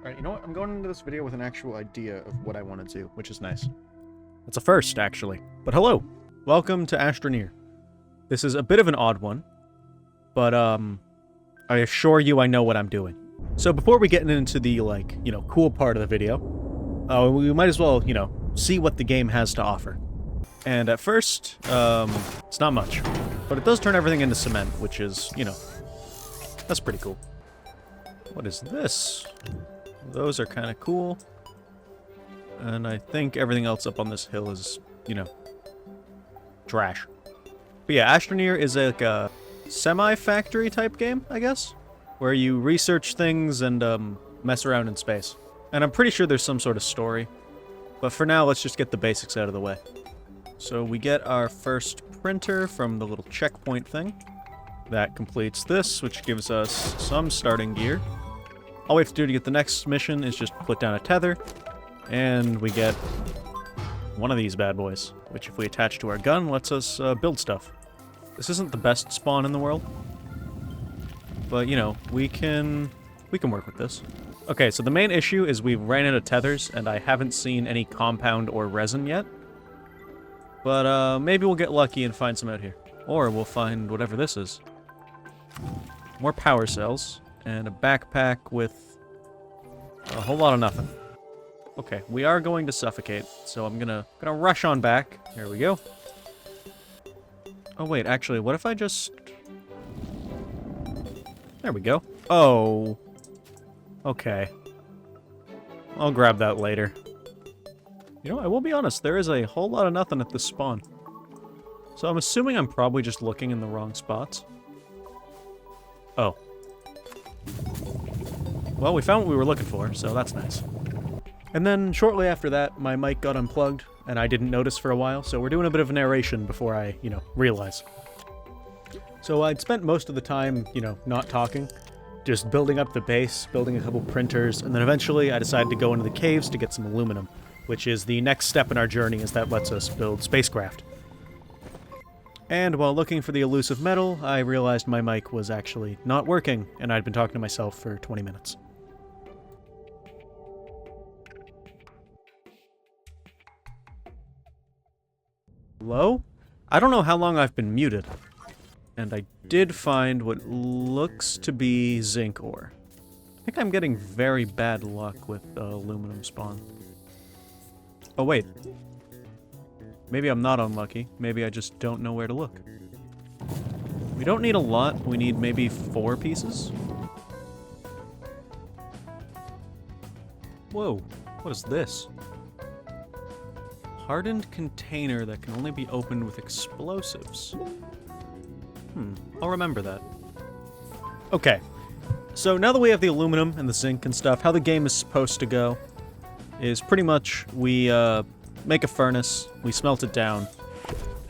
Alright, you know what? I'm going into this video with an actual idea of what I want to do, which is nice. It's a first, actually. But hello! Welcome to Astroneer. This is a bit of an odd one, but, I assure you I know what I'm doing. So before we get into the, cool part of the video, we might as well, see what the game has to offer. And at first, it's not much. But it does turn everything into cement, which is, that's pretty cool. What is this? Those are kind of cool. And I think everything else up on this hill is, trash. But yeah, Astroneer is like a semi-factory type game, I guess? Where you research things and mess around in space. And I'm pretty sure there's some sort of story. But for now, let's just get the basics out of the way. So we get our first printer from the little checkpoint thing. That completes this, which gives us some starting gear. All we have to do to get the next mission is just put down a tether, and we get one of these bad boys, which if we attach to our gun, lets us build stuff. This isn't the best spawn in the world, but, we can work with this. Okay, so the main issue is we've ran out of tethers, and I haven't seen any compound or resin yet. But maybe we'll get lucky and find some out here. Or we'll find whatever this is. More power cells. And a backpack with a whole lot of nothing. Okay, we are going to suffocate, so I'm gonna rush on back. Here we go. Oh wait, actually, what if I just... There we go. Oh. Okay. I'll grab that later. I will be honest, there is a whole lot of nothing at this spawn. So I'm assuming I'm probably just looking in the wrong spots. Oh. Well, we found what we were looking for, so that's nice. And then, shortly after that, my mic got unplugged, and I didn't notice for a while, so we're doing a bit of narration before I, realize. So I'd spent most of the time, not talking, just building up the base, building a couple printers, and then eventually I decided to go into the caves to get some aluminum, which is the next step in our journey, as that lets us build spacecraft. And while looking for the elusive metal, I realized my mic was actually not working, and I'd been talking to myself for 20 minutes. Hello? I don't know how long I've been muted. And I did find what looks to be zinc ore. I think I'm getting very bad luck with aluminum spawn. Oh wait. Maybe I'm not unlucky. Maybe I just don't know where to look. We don't need a lot. We need maybe 4 pieces. Whoa. What is this? Hardened container that can only be opened with explosives. I'll remember that. Okay. So now that we have the aluminum and the zinc and stuff, how the game is supposed to go is pretty much we, make a furnace, we smelt it down,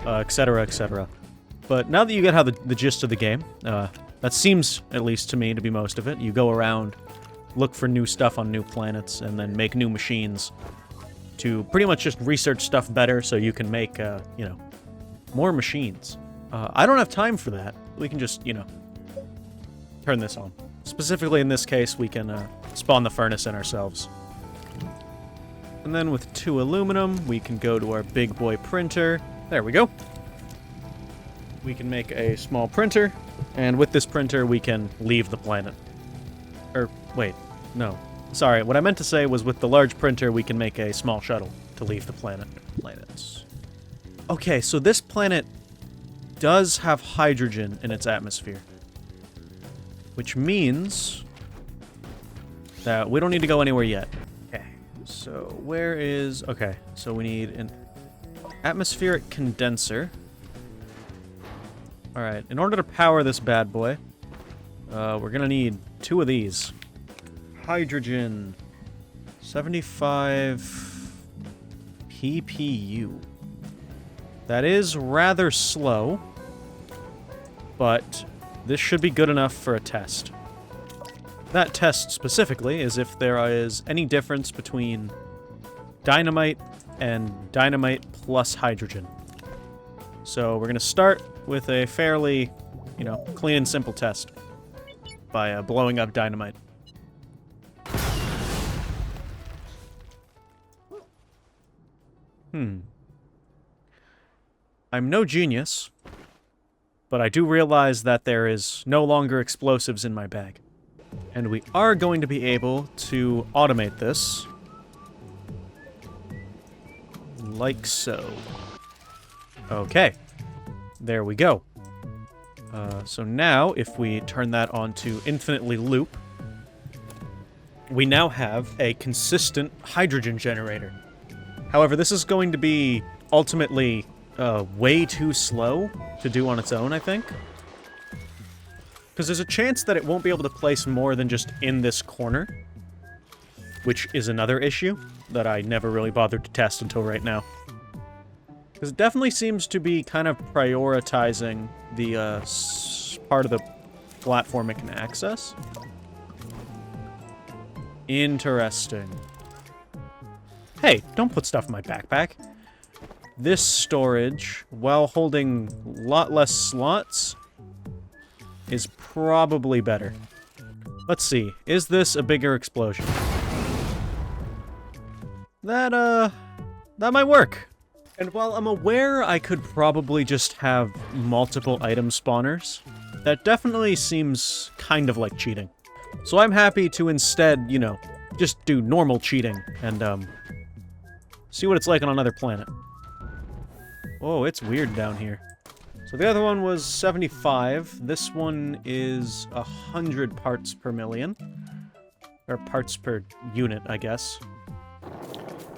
etc., etc. But now that you get how the gist of the game, that seems, at least to me, to be most of it. You go around, look for new stuff on new planets, and then make new machines to pretty much just research stuff better so you can make, more machines. I don't have time for that. We can just, turn this on. Specifically in this case, we can spawn the furnace in ourselves. And then with 2 aluminum, we can go to our big boy printer. There we go. We can make a small printer, and with this printer, we can leave the planet. Wait, no. Sorry, what I meant to say was with the large printer, we can make a small shuttle to leave the planet. Planets. Okay, so this planet does have hydrogen in its atmosphere. Which means that we don't need to go anywhere yet. So, where is... Okay, so we need an atmospheric condenser. Alright, in order to power this bad boy, we're gonna need 2 of these. Hydrogen. 75 PPU. That is rather slow, but this should be good enough for a test. That test specifically is if there is any difference between dynamite and dynamite plus hydrogen. So we're going to start with a fairly, clean and simple test by blowing up dynamite. I'm no genius, but I do realize that there is no longer explosives in my bag. And we are going to be able to automate this. Like so. Okay. There we go. So now, if we turn that on to infinitely loop, we now have a consistent hydrogen generator. However, this is going to be ultimately way too slow to do on its own, I think. Because there's a chance that it won't be able to place more than just in this corner, which is another issue that I never really bothered to test until right now. Because it definitely seems to be kind of prioritizing the part of the platform it can access. Interesting. Hey, don't put stuff in my backpack. This storage, while holding a lot less slots, is probably better. Let's see. Is this a bigger explosion? That might work. And while I'm aware I could probably just have multiple item spawners, that definitely seems kind of like cheating. So I'm happy to instead, you know, just do normal cheating and, see what it's like on another planet. Oh, it's weird down here. So the other one was 75. This one is 100 parts per million. Or parts per unit, I guess.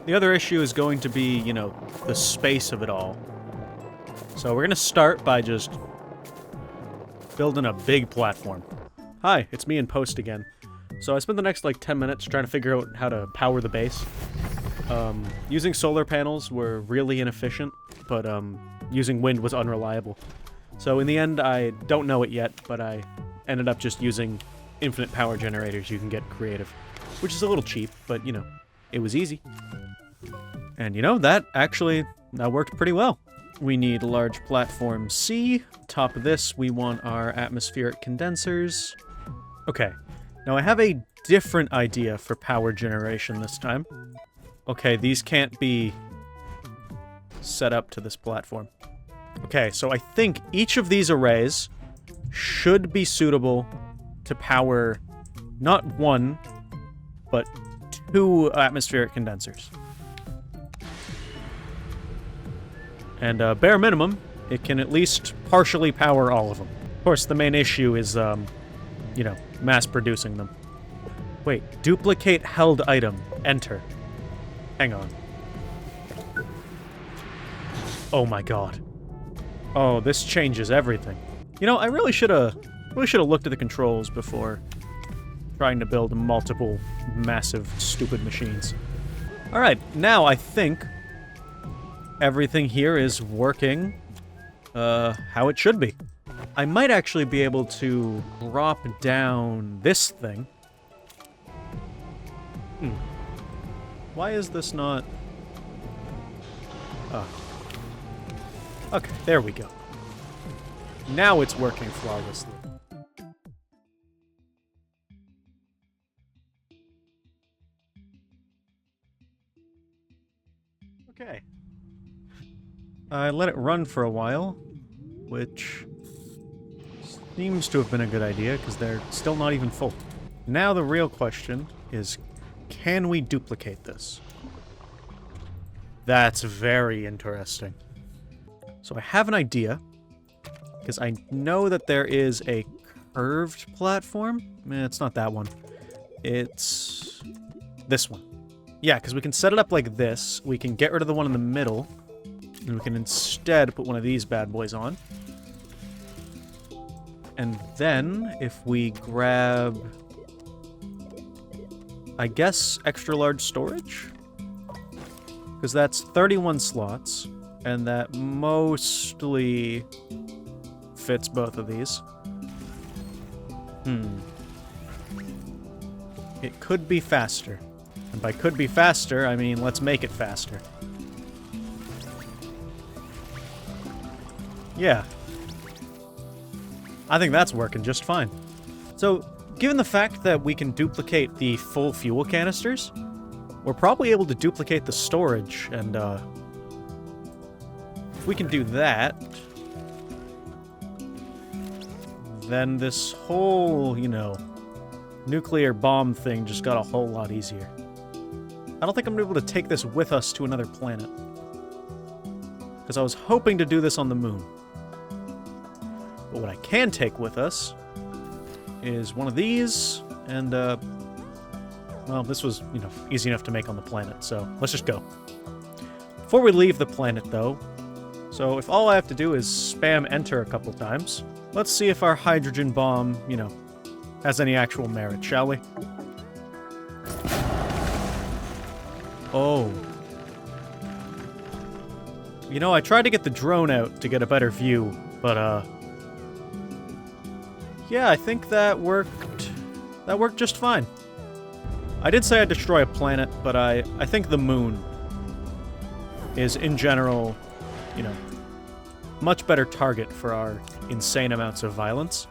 The other issue is going to be, you know, the space of it all. So we're gonna start by just building a big platform. Hi, it's me in post again. So I spent the next, like, 10 minutes trying to figure out how to power the base. Using solar panels were really inefficient, but, using wind was unreliable. So in the end, I don't know it yet, but I ended up just using infinite power generators. You can get creative, which is a little cheap, but, you know, it was easy. And, you know, that worked pretty well. We need large platform C. Top of this, we want our atmospheric condensers. Okay, now I have a different idea for power generation this time. Okay, these can't be set up to this platform. Okay, so I think each of these arrays should be suitable to power not one, but 2 atmospheric condensers. And bare minimum, it can at least partially power all of them. Of course, the main issue is, you know, mass producing them. Wait, duplicate held item. Enter. Hang on. Oh my god. Oh, this changes everything. You know, I really should have looked at the controls before trying to build multiple massive, stupid machines. Alright, now I think everything here is working how it should be. I might actually be able to drop down this thing. Why is this not... Oh. Okay, there we go. Now it's working flawlessly. Okay. I let it run for a while, which seems to have been a good idea, because they're still not even full. Now the real question is, can we duplicate this? That's very interesting. So I have an idea, because I know that there is a curved platform. It's not that one. It's this one. Yeah, because we can set it up like this. We can get rid of the one in the middle, and we can instead put one of these bad boys on. And then, if we grab, I guess, extra large storage? Because that's 31 slots, and that mostly fits both of these. It could be faster. And by could be faster, I mean let's make it faster. Yeah. I think that's working just fine. So, given the fact that we can duplicate the full fuel canisters, we're probably able to duplicate the storage and, if we can do that, then this whole, you know, nuclear bomb thing just got a whole lot easier. I don't think I'm able to take this with us to another planet. Because I was hoping to do this on the moon. But what I can take with us is one of these, and, well, this was, you know, easy enough to make on the planet, so let's just go. Before we leave the planet, though, so if all I have to do is spam enter a couple times, let's see if our hydrogen bomb, you know, has any actual merit, shall we? Oh. You know, I tried to get the drone out to get a better view, but, yeah, I think that worked. That worked just fine. I did say I'd destroy a planet, but I think the moon is, in general, you know, much better target for our insane amounts of violence.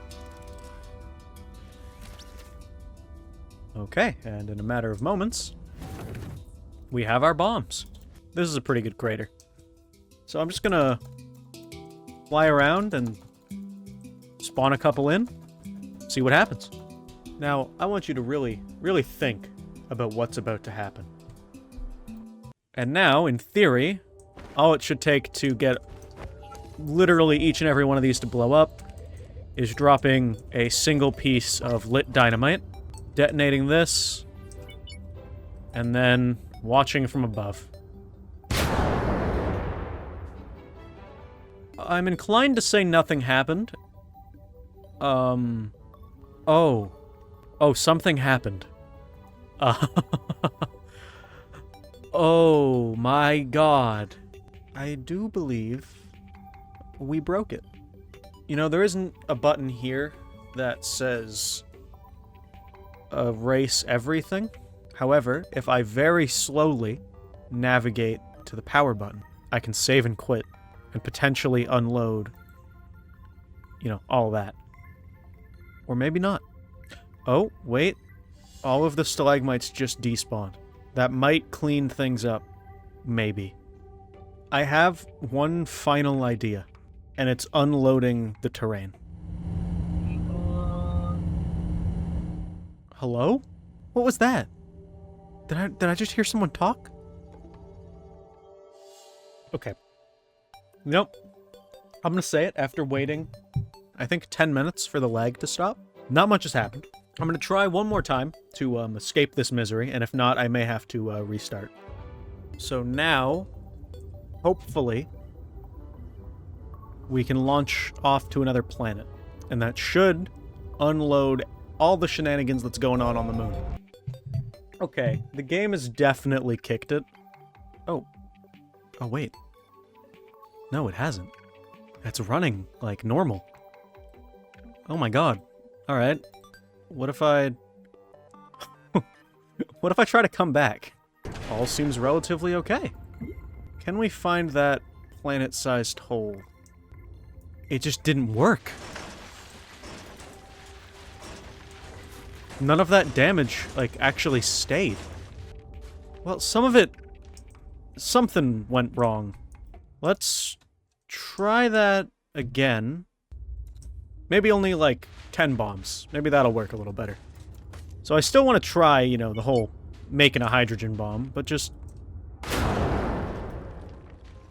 Okay, and in a matter of moments, we have our bombs. This is a pretty good crater. So I'm just gonna fly around and spawn a couple in, see what happens. Now, I want you to really, really think about what's about to happen. And now, in theory, all it should take to get literally each and every one of these to blow up is dropping a single piece of lit dynamite, detonating this, and then watching from above. I'm inclined to say nothing happened. Oh, something happened. Oh my god. I do believe we broke it. You know, there isn't a button here that says erase everything. However, if I very slowly navigate to the power button, I can save and quit and potentially unload, you know, all that. Or maybe not. Oh, wait. All of the stalagmites just despawned. That might clean things up. Maybe. I have one final idea, and it's unloading the terrain. Hello? What was that? Did I just hear someone talk? Okay. Nope. I'm gonna say it after waiting, I think 10 minutes for the lag to stop. Not much has happened. I'm gonna try one more time to escape this misery, and if not, I may have to restart. So now, hopefully, we can launch off to another planet, and that should unload all the shenanigans that's going on the moon. Okay, the game has definitely kicked it. Oh, wait. No, it hasn't. It's running like normal. Oh my god. Alright. What if I... what if I try to come back? All seems relatively okay. Can we find that planet-sized hole? It just didn't work. None of that damage, like, actually stayed. Well, some of it... something went wrong. Let's try that again. Maybe only, like, 10 bombs. Maybe that'll work a little better. So I still want to try, you know, the whole making a hydrogen bomb, but just...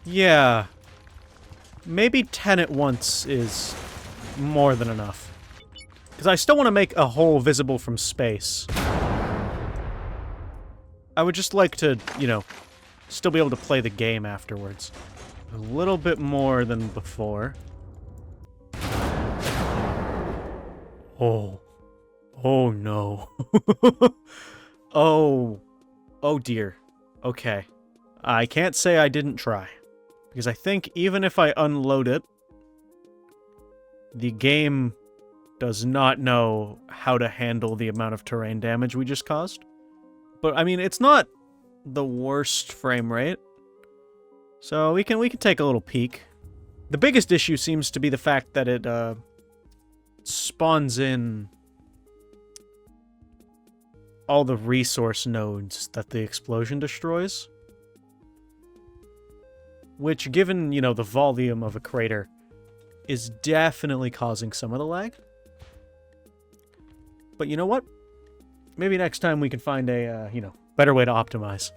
yeah. Maybe 10 at once is more than enough. Because I still want to make a hole visible from space. I would just like to, you know, still be able to play the game afterwards. A little bit more than before. Oh. Oh no. Oh. Oh dear. Okay. I can't say I didn't try. Because I think even if I unload it, the game does not know how to handle the amount of terrain damage we just caused. But, I mean, it's not the worst frame rate. So we can take a little peek. The biggest issue seems to be the fact that it, spawns in all the resource nodes that the explosion destroys. which, given, you know, the volume of a crater, is definitely causing some of the lag. But you know what? Maybe next time we can find a, you know, better way to optimize.